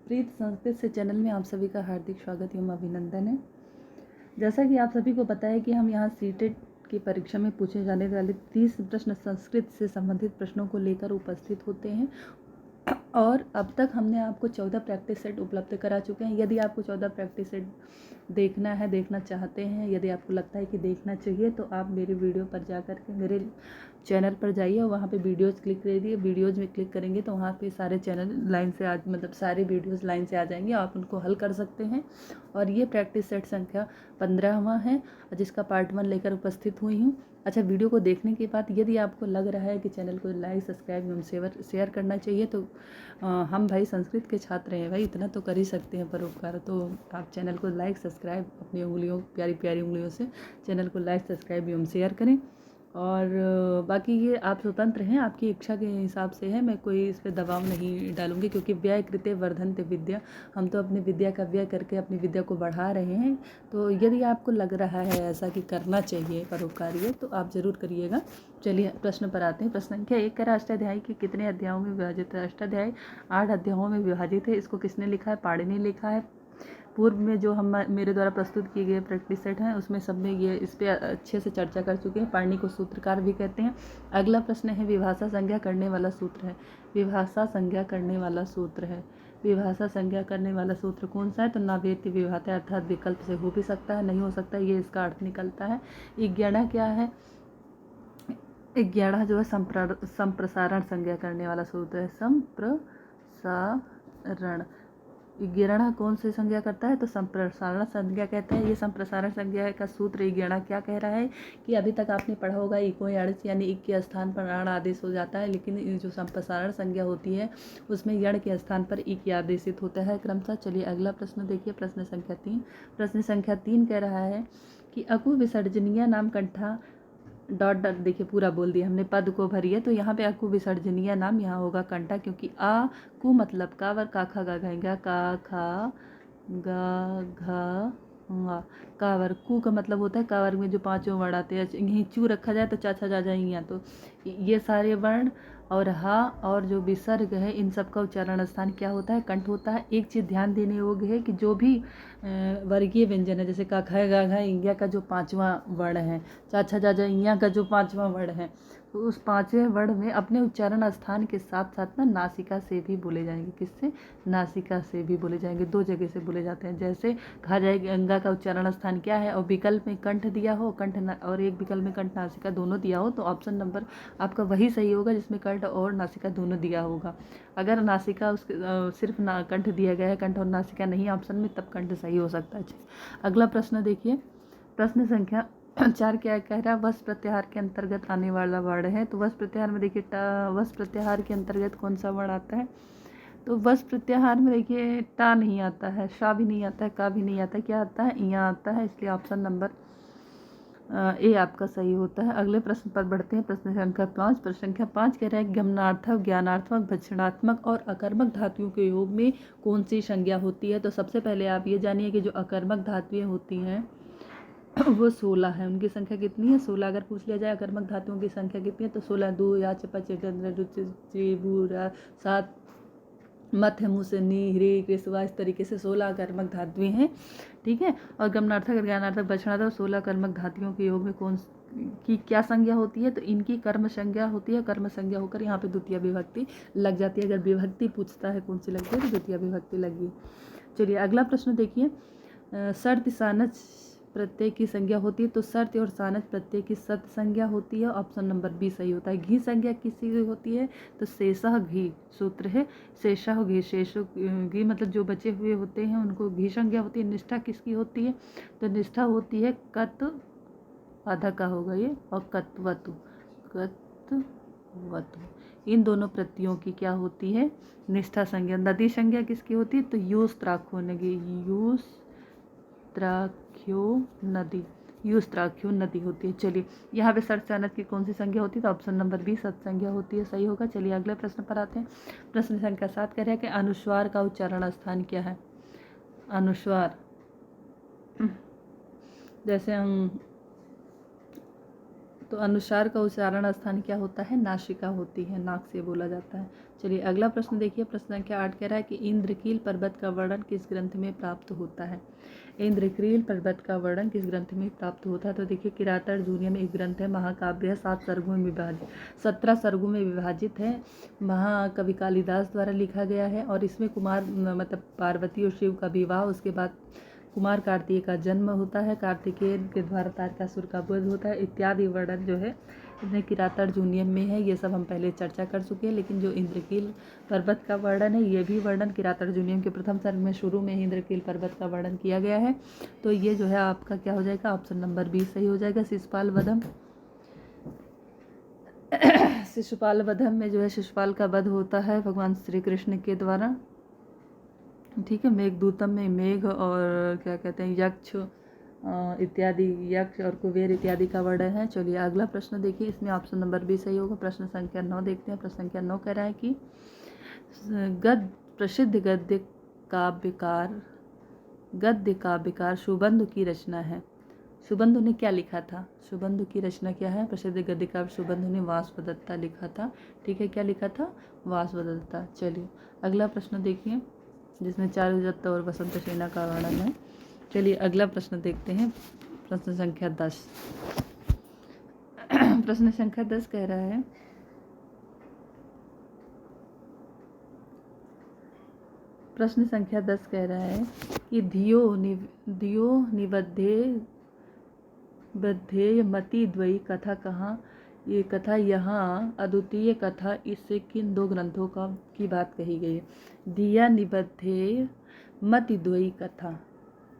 प्रीत संस्कृत से चैनल में आप सभी का हार्दिक स्वागत एवं अभिनंदन है। जैसा कि आप सभी को पता है कि हम यहाँ सीटेट की परीक्षा में पूछे जाने वाले 30 प्रश्न संस्कृत से संबंधित प्रश्नों को लेकर उपस्थित होते हैं और अब तक हमने आपको 14 प्रैक्टिस सेट उपलब्ध करा चुके हैं। यदि आपको 14 प्रैक्टिस सेट देखना चाहते हैं, यदि आपको लगता है कि देखना चाहिए, तो आप मेरे वीडियो पर जा कर के मेरे चैनल पर जाइए और वहाँ पे वीडियोज़ क्लिक करिए। वीडियोज़ में क्लिक करेंगे तो वहाँ पे सारे चैनल लाइन से सारे वीडियोज़ लाइन से आ जाएंगे, आप उनको हल कर सकते हैं। और ये प्रैक्टिस सेट संख्या 15वां है जिसका पार्ट 1 लेकर उपस्थित हुई हूँ। अच्छा, वीडियो को देखने के बाद यदि आपको लग रहा है कि चैनल को लाइक, सब्सक्राइब एवं शेयर करना चाहिए, तो हम भाई संस्कृत के छात्र हैं भाई, इतना तो कर ही सकते हैं परोपकार। तो आप चैनल को लाइक, सब्सक्राइब अपनी उंगलियों, प्यारी प्यारी उंगलियों से चैनल को लाइक, सब्सक्राइब एवं शेयर करें। और बाकी ये आप स्वतंत्र हैं, आपकी इच्छा के हिसाब से है, मैं कोई इस पर दबाव नहीं डालूंगी, क्योंकि व्यय कृते वर्धन्ते विद्या, हम तो अपनी विद्या का व्यय करके अपनी विद्या को बढ़ा रहे हैं। तो यदि आपको लग रहा है ऐसा कि करना चाहिए परोपकार्य, तो आप ज़रूर करिएगा। चलिए प्रश्न पर आते हैं। प्रश्न संख्या 1 का अष्टाध्यायी के कितने अध्यायों में विभाजित है? अष्टाध्यायी 8 अध्यायों में विभाजित है। इसको किसने लिखा है? पाणिनि ने लिखा है। पूर्व में जो हम मेरे द्वारा प्रस्तुत किए गए प्रैक्टिस सेट हैं उसमें सब में ये इस पर अच्छे से चर्चा कर चुके हैं। पाणिनि को सूत्रकार भी कहते हैं। अगला प्रश्न है, विभाषा संज्ञा करने वाला सूत्र है। विभाषा संज्ञा करने वाला सूत्र है। विभाषा संज्ञा करने वाला सूत्र कौन सा है? तो नावेति विभाता, अर्थात विकल्प से हो भी सकता है, नहीं हो सकता, ये इसका अर्थ निकलता है। इज्ञाना क्या है? इज्ञाना जो है संप्रसारण संज्ञा करने वाला सूत्र है। संप्रसारण इज्ञाना कौन सी संज्ञा करता है? तो संप्रसारण संज्ञा कहते हैं। ये संप्रसारण संज्ञा का सूत्र इज्ञाना क्या कह रहा है कि अभी तक आपने पढ़ा होगा इको यणच, यानी इक के स्थान पर अण आदेश हो जाता है, लेकिन जो संप्रसारण संज्ञा होती है उसमें यण के स्थान पर इक आदेशित होता है क्रमशः। चलिए अगला प्रश्न देखिए, प्रश्न संख्या 3। प्रश्न संख्या 3 कह रहा है कि अकु विसर्जनीय नाम कंठा डॉट डॉट, देखिए पूरा बोल दिया हमने, पद को भरिए। तो यहाँ पे अकु विसर्जनीय नाम यहाँ होगा कंठा, क्योंकि आ कु मतलब कावर, का खा गा घाएगा, का खा गा घा गा। कावर कु का मतलब होता है कावर में जो पांचों वर्ण आते हैं। यहीं चू रखा जाए तो चाचा जा जाएंगे, तो ये सारे वर्ण और हा और जो विसर्ग है इन सब का उच्चारण स्थान क्या होता है? कंठ होता है। एक चीज़ ध्यान देने योग्य है कि जो भी वर्गीय व्यंजन है, जैसे का खा गा घा इंग्या का जो 5वां वर्ण है, चाचा जाजा इंग्या का जो 5वां वर्ण है, तो उस 5वें वर्ण में अपने उच्चारण स्थान के साथ साथ ना नासिका से भी बोले जाएंगे। किससे? नासिका से भी बोले जाएंगे। 2 जगह से बोले जाते हैं। जैसे कहा जाए गंगा का उच्चारण स्थान क्या है और विकल्प में कंठ दिया हो, और एक विकल्प में कंठ नासिका दोनों दिया हो, तो ऑप्शन नंबर आपका वही सही होगा जिसमें कंठ और नासिका दोनों दिया होगा। अगर नासिका उसके सिर्फ कंठ दिया गया है, कंठ और नासिका नहीं ऑप्शन में, तब कंठ सही हो सकता है। अगला प्रश्न देखिए, प्रश्न संख्या 4 क्या कह रहा है? वस प्रत्याहार के अंतर्गत आने वाला वर्ण है। तो वस प्रत्याहार में देखिए वस प्रत्याहार के अंतर्गत कौन सा वर्ण आता है? तो वस प्रत्याहार में देखिए टा नहीं आता है, शा भी नहीं आता है, का भी नहीं आता है, क्या आता है? इया आता है। इसलिए ऑप्शन नंबर ए आपका सही होता है। अगले प्रश्न पर बढ़ते हैं। प्रश्न संख्या 5। प्रश्न संख्या 5 कह रहा है गमनार्थक, ज्ञानार्थक, भक्षणात्मक और अकर्मक धातुओं के योग में कौन सी संज्ञा होती है? तो सबसे पहले आप ये जानिए कि जो अकर्मक धातुएं होती हैं वो 16 है। उनकी संख्या कितनी है? 16। अगर पूछ लिया जाए अकर्मक धातुओं की संख्या कितनी है, तो 16। 2 या चपच बुरा 7 मत है, मुँह से नी, ह्री, कृष्वा, इस तरीके से 16 कर्मक धातुएं हैं। ठीक है। और गमनार्थक, ज्ञानार्थक, भक्षणार्थक 16 कर्मक धातुओं के योग में कौन की क्या संज्ञा होती है? तो इनकी कर्म संज्ञा होती है। कर्म संज्ञा होकर यहाँ पे द्वितीय विभक्ति लग जाती है। अगर विभक्ति पूछता है कौन सी लगती है, तो द्वितीय विभक्ति लगी। चलिए अगला प्रश्न देखिए, शर्त सानच प्रत्यय की संज्ञा होती है। तो शर्त और सानच प्रत्यय की सत संज्ञा होती है। ऑप्शन नंबर बी सही होता है। घी संज्ञा किसी की होती है? तो शेषः घी सूत्र है। शेषः घी, शेष घी मतलब जो बचे हुए होते हैं उनको घी संज्ञा होती है। निष्ठा किसकी होती है? तो निष्ठा होती है कत, आधा का होगा ये, और कत्वतु, कत्वतु, इन दोनों प्रत्ययों की क्या होती है? निष्ठा संज्ञा। नदी संज्ञा किसकी होती है? तो यूस त्राख्यो नदी, यूस त्राख्यो नदी, यूस त्राख्यो नदी होती है। चलिए यहाँ पे सत सानच की कौन सी संज्ञा होती है? तो ऑप्शन नंबर बी सत संज्ञा होती है, सही होगा। चलिए अगले प्रश्न पर आते हैं। प्रश्न संख्या 7 कह रहा है कि अनुस्वार का उच्चारण स्थान क्या है? अनुस्वार, जैसे हम तो अनुस्वार का उच्चारण स्थान क्या होता है? नासिका होती है, नाक से बोला जाता है। चलिए अगला प्रश्न देखिए, प्रश्न संख्या 8 कह रहा है कि इंद्रकील पर्वत का वर्णन किस ग्रंथ में प्राप्त होता है? इंद्रकील पर्वत का वर्णन किस ग्रंथ में प्राप्त होता है? तो देखिए किरातार्जुनीय में एक ग्रंथ है, महाकाव्य है, 7 सर्गों में विभाजित, 17 सर्गों में विभाजित है, महाकवि कालिदास द्वारा लिखा गया है। और इसमें कुमार मतलब पार्वती और शिव का विवाह, उसके बाद कुमार कार्तिकेय का जन्म होता है, कार्तिकेय के द्वारा तारकासुर का वध होता है इत्यादि वर्णन जो है इसमें किरातार्जुनीय में है। ये सब हम पहले चर्चा कर चुके हैं। लेकिन जो इंद्रकील पर्वत का वर्णन है ये भी वर्णन किरातार्जुनीय के प्रथम सर्ग में शुरू में इंद्रकील पर्वत का वर्णन किया गया है। तो ये जो है आपका क्या हो जाएगा? ऑप्शन नंबर 20 सही हो जाएगा, शिशुपाल वधम। शिशुपाल वधम में जो है शिशुपाल का वध होता है भगवान श्री कृष्ण के द्वारा, ठीक है। मेघदूतम में मेघ और क्या कहते हैं यक्ष इत्यादि, यक्ष और कुबेर इत्यादि का वर्णन है। चलिए अगला प्रश्न देखिए, इसमें ऑप्शन नंबर 20 सही होगा। प्रश्न संख्या 9 देखते हैं। प्रश्न संख्या 9 कह रहा है कि प्रसिद्ध गद्य काव्यकार सुबंधु की रचना है। सुबंधु ने क्या लिखा था? सुबंधु की रचना क्या है? प्रसिद्ध गद्य काव्य सुबंधु ने वासवदत्ता लिखा था, ठीक है। क्या लिखा था? वासवदत्ता। चलिए अगला प्रश्न देखिए, जिसमें चारुदत्त और बसंत सेना का वर्णन है। चलिए अगला प्रश्न देखते हैं, प्रश्न संख्या 10। प्रश्न संख्या 10 कह रहा है प्रश्न संख्या 10 कह रहा है कि धियो निबद्धे मति द्वयी कथा कहाँ, ये कथा यहाँ अद्वितीय कथा, इससे किन 2 ग्रंथों की बात कही गई है? धिया निबद्धे मति द्वयी कथा,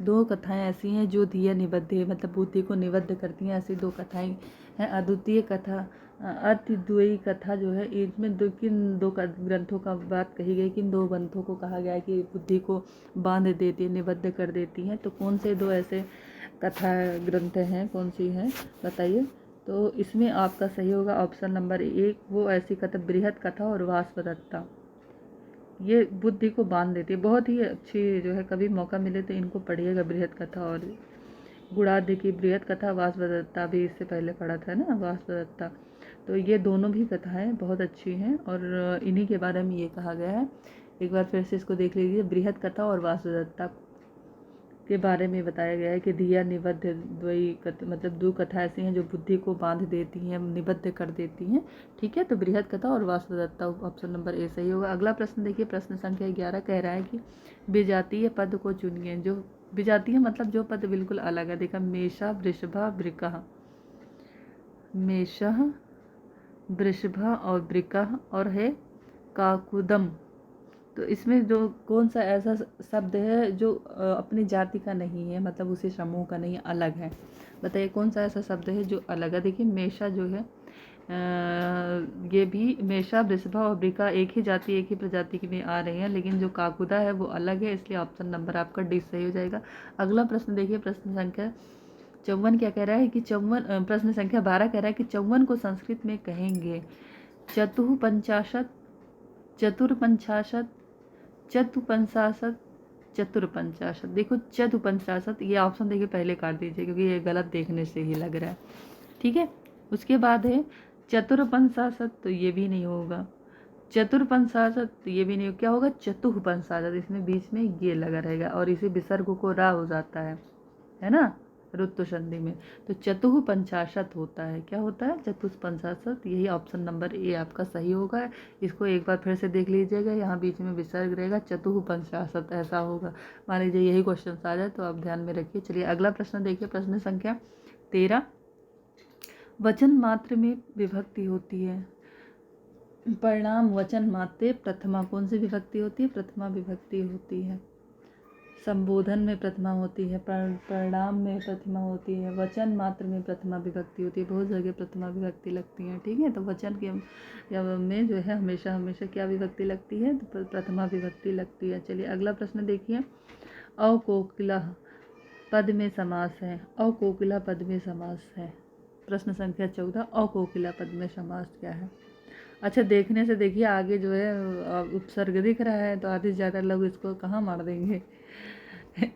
2 कथाएं ऐसी हैं जो धिया निबद्धे मतलब बुद्धि को निबद्ध करती हैं, ऐसी 2 कथाएं हैं। अद्वितीय कथा अतिद्वयी कथा जो है इसमें किन 2 ग्रंथों का बात कही गई, किन 2 ग्रंथों को कहा गया है कि बुद्धि को बांध देती है, निबद्ध कर देती हैं? तो कौन से 2 ऐसे कथा ग्रंथ हैं, कौन सी हैं बताइए? तो इसमें आपका सही होगा ऑप्शन नंबर 1, वो ऐसी कथा बृहत कथा और वासवदत्ता, ये बुद्धि को बांध देती है। बहुत ही अच्छी जो है, कभी मौका मिले तो इनको पढ़िएगा, बृहत कथा और गुणादि की बृहत कथा, वासवदत्ता भी इससे पहले पढ़ा था ना, वासवदत्ता। तो ये दोनों भी कथाएं बहुत अच्छी हैं और इन्हीं के बारे में ये कहा गया है। एक बार फिर से इसको देख लीजिए, बृहत कथा और वासवदत्ता के बारे में बताया गया है कि धिया निबद्ध द्वयी मतलब 2 कथा ऐसी हैं जो बुद्धि को बांध देती हैं, निबद्ध कर देती हैं, ठीक है। तो बृहत कथा और वासवदत्ता ऑप्शन नंबर ए सही होगा। अगला प्रश्न देखिए, प्रश्न संख्या 11 कह रहा है कि विजातीय पद को चुनिए। जो विजातीय मतलब जो पद बिल्कुल अलग है, देखा मेषा वृषभा वृकः, मेषः वृषभा और वृकः और है काकुदम। तो इसमें जो कौन सा ऐसा शब्द है जो अपनी जाति का नहीं है, मतलब उसी समूह का नहीं है, अलग है? बताइए कौन सा ऐसा शब्द है जो अलग है? देखिए मेषा जो है ये भी मेषा वृषभा और वृका एक ही जाति एक ही प्रजाति के में आ रहे हैं, लेकिन जो काकुदा है वो अलग है, इसलिए ऑप्शन नंबर आपका डी सही हो जाएगा। अगला प्रश्न देखिए, प्रश्न संख्या 54 क्या कह रहा है कि प्रश्न संख्या 12 कह रहा है कि 54 को संस्कृत में कहेंगे चतुःपंचाशत, चतुर्पंचाशत, चतुपंचाशत, चतुर्पंचाशत। देखो चतुपंचाशत ये ऑप्शन देखिए पहले काट दीजिए क्योंकि ये गलत देखने से ही लग रहा है, ठीक है। उसके बाद है चतुर्पंचाशत, तो ये भी नहीं होगा। चतुर्पंचाशत, तो ये भी नहीं, क्या होगा? चतुःपंचाशत, इसमें बीच में ये लगा रहेगा और इसी विसर्ग को रा हो जाता है ना, रुत्व संधि में। तो चतुःपंचाशत होता है, क्या होता है? चतुःपंचाशत। यही ऑप्शन नंबर ए आपका सही होगा। इसको एक बार फिर से देख लीजिएगा, यहाँ बीच में विसर्ग रहेगा, चतुःपंचाशत ऐसा होगा। मान लीजिए यही क्वेश्चन आ जाए तो आप ध्यान में रखिए। चलिए अगला प्रश्न देखिए, प्रश्न संख्या 13। वचन मात्र में विभक्ति होती है, परिणाम वचन मात्र प्रथमा, कौन सी विभक्ति होती है? प्रथमा विभक्ति होती है। संबोधन में प्रथमा होती है, परिणाम में प्रथमा होती है, वचन मात्र में प्रथमा विभक्ति होती है, बहुत जगह प्रथमा विभक्ति लगती है, ठीक है। तो वचन के में जो है हमेशा क्या विभक्ति लगती है? तो प्रथमा विभक्ति लगती है। चलिए अगला प्रश्न देखिए, अकोकिला पद में समास है, अकोकिला पद में समास है। प्रश्न संख्या 14, अकोकिला पद में समास क्या है? अच्छा देखने से देखिए आगे जो है उपसर्ग दिख रहा है, तो आधे से ज़्यादा लोग इसको कहाँ मार देंगे,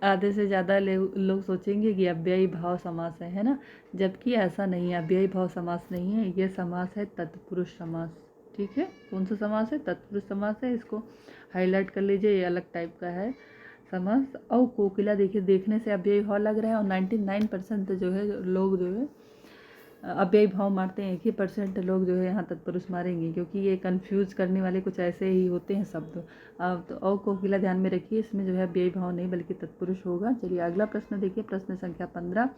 आधे से ज़्यादा लोग सोचेंगे कि अव्ययी भाव समास है ना, जबकि ऐसा नहीं है, अव्ययी भाव समास नहीं है, ये समास है तत्पुरुष समास। ठीक है, कौन सा समास है? तत्पुरुष समास है। इसको हाईलाइट कर लीजिए, ये अलग टाइप का है समास। और कोकिला देखिए, देखने से अव्ययी भाव लग रहा है, और 99% जो है लोग जो है अव्ययी भाव मारते हैं, 1% लोग जो है यहाँ तत्पुरुष मारेंगे, क्योंकि ये कंफ्यूज करने वाले कुछ ऐसे ही होते हैं शब्द। अब तो और कोकिला ध्यान में रखिए, इसमें जो है अव्ययी भाव नहीं बल्कि तत्पुरुष होगा। चलिए अगला प्रश्न देखिए, प्रश्न संख्या 15।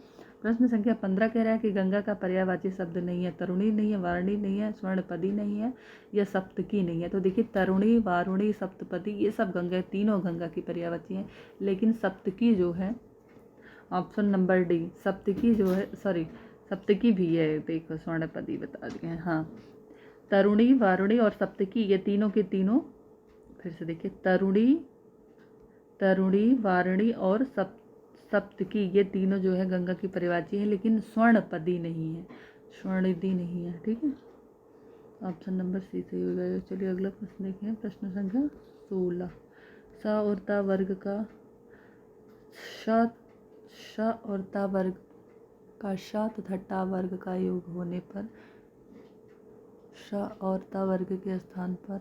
प्रश्न संख्या 15 कह रहा है कि गंगा का पर्यायवाची शब्द नहीं है, तरुणी नहीं है, वारुणी नहीं है, स्वर्णपदी नहीं है, या सप्तकी नहीं है। तो देखिए तरुणी, वारुणी, सप्तपदी ये सब गंगा, तीनों गंगा की पर्यायवाची हैं, लेकिन सप्तकी जो है ऑप्शन नंबर डी, सप्तकी जो है, सॉरी सप्तकी भी है, देखो स्वर्णपदी बता दिए हैं। हाँ, तरुणी, वारुणी और सप्तकी ये तीनों के तीनों, फिर से देखिए तरुणी, वारुणी और सप्तकी ये तीनों जो है गंगा की पर्यायवाची है, लेकिन स्वर्णपदी नहीं है, स्वर्णिदी नहीं है। ठीक है, ऑप्शन नंबर सी सही हो जाएगा। चलिए अगला प्रश्न देखें, प्रश्न संख्या 16। स और ता वर्ग का श और ता वर्ग का श तथा टा वर्ग का योग होने पर श और ता वर्ग के स्थान पर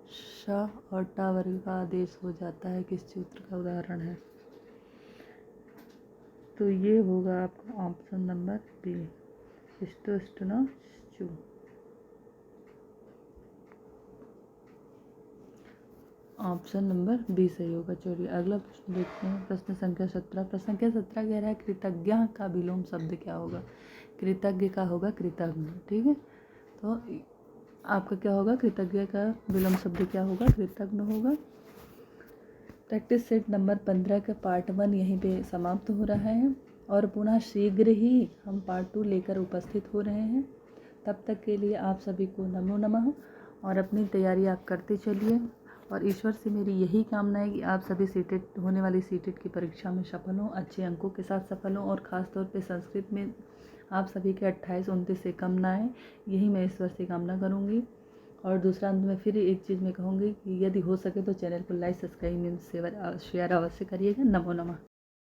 श और टा वर्ग का आदेश हो जाता है, किस सूत्र का उदाहरण है? तो ये होगा आपका ऑप्शन नंबर बी, स्टोस्टोनाचू। ऑप्शन नंबर बी सही होगा। चलिए अगला प्रश्न देखते हैं, प्रश्न संख्या 17। प्रश्न संख्या 17 कह रहा है कृतज्ञ का विलोम शब्द क्या होगा? कृतज्ञ का होगा कृतज्ञ। ठीक है, तो आपका क्या होगा? कृतज्ञ का विलोम शब्द क्या होगा? कृतज्ञ होगा। प्रैक्टिस सेट नंबर 15 का पार्ट 1 यहीं पे समाप्त हो रहा है, और पुनः शीघ्र ही हम पार्ट 2 लेकर उपस्थित हो रहे हैं। तब तक के लिए आप सभी को नमो नमः, और अपनी तैयारी आप करते चलिए। और ईश्वर से मेरी यही कामना है कि आप सभी सीटेट होने वाली सीटेट की परीक्षा में सफल हों, अच्छे अंकों के साथ सफल हों, और ख़ास तौर पे संस्कृत में आप सभी के 28-29 से कम ना आए, यही मैं ईश्वर से कामना करूँगी। और दूसरा अंत में फिर एक चीज़ मैं कहूँगी कि यदि हो सके तो चैनल को लाइक, सब्सक्राइब, शेयर अवश्य करिएगा। नमो नमः।